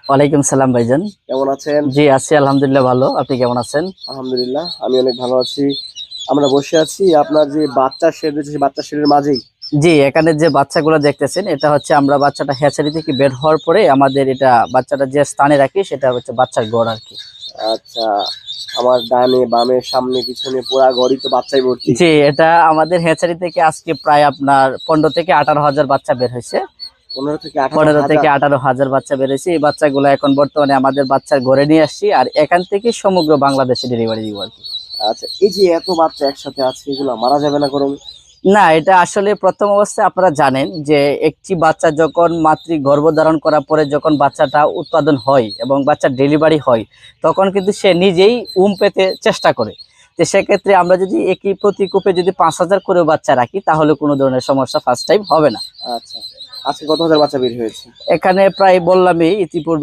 ওয়ালাইকুম সালাম ভাইজান। কেমন আছেন? জি আছি আলহামদুলিল্লাহ ভালো। আপনি কেমন আছেন? আলহামদুলিল্লাহ, আমি অনেক ভালো আছি। আমরা বসে আছি আপনার যে বাচ্চা শেড রয়েছে, সেই বাচ্চা শেডের মাঝেই। জি, এখানে যে বাচ্চাগুলো দেখতেছেন এটা হচ্ছে আমরা বাচ্চাটা হ্যাচারি থেকে বের হওয়ার পরে আমাদের এটা বাচ্চাটা যে স্থানে রাখি সেটা হচ্ছে বাচ্চার ঘর আর কি। আচ্ছা, আমার ডানে বামে সামনে পিছনে পুরা ঘরই তো বাচ্চাই ভর্তি। জি, এটা আমাদের হ্যাচারি থেকে আজকে প্রায় আপনার 15 থেকে 18 হাজার বাচ্চা বের হয়েছে। 15 থেকে 18 15 থেকে হাজার 18 হাজার বাচ্চা বের হয়েছে। এই বাচ্চাগুলো এখন বর্তমানে আমাদের বাচ্চার ঘরে নিয়ে আসছি আর এখান থেকে সমগ্র বাংলাদেশে ডেলিভারি দিব আর কি। আচ্ছা, এই যে এত বাচ্চা একসাথে আছে, এগুলো মারা যাবে না গরমে? না, এটা আসলে প্রথম অবস্থায় আপনারা জানেন যে একটি বাচ্চা যখন মাতৃ গর্ভধারণ করার পরে যখন বাচ্চাটা উৎপাদন হয় এবং বাচ্চা ডেলিভারি হয় তখন কিন্তু সে নিজেই পেতে চেষ্টা করে। তো সেক্ষেত্রে আমরা যদি একই প্রতি কূপে যদি 5,000 করে বাচ্চা রাখি তাহলে কোনো ধরনের সমস্যা ফার্স্ট টাইম হবে না। আচ্ছা, আজকে কত হাজার বাচ্চা বের হয়েছে? এখানে প্রায় বললামই ইতিপূর্বে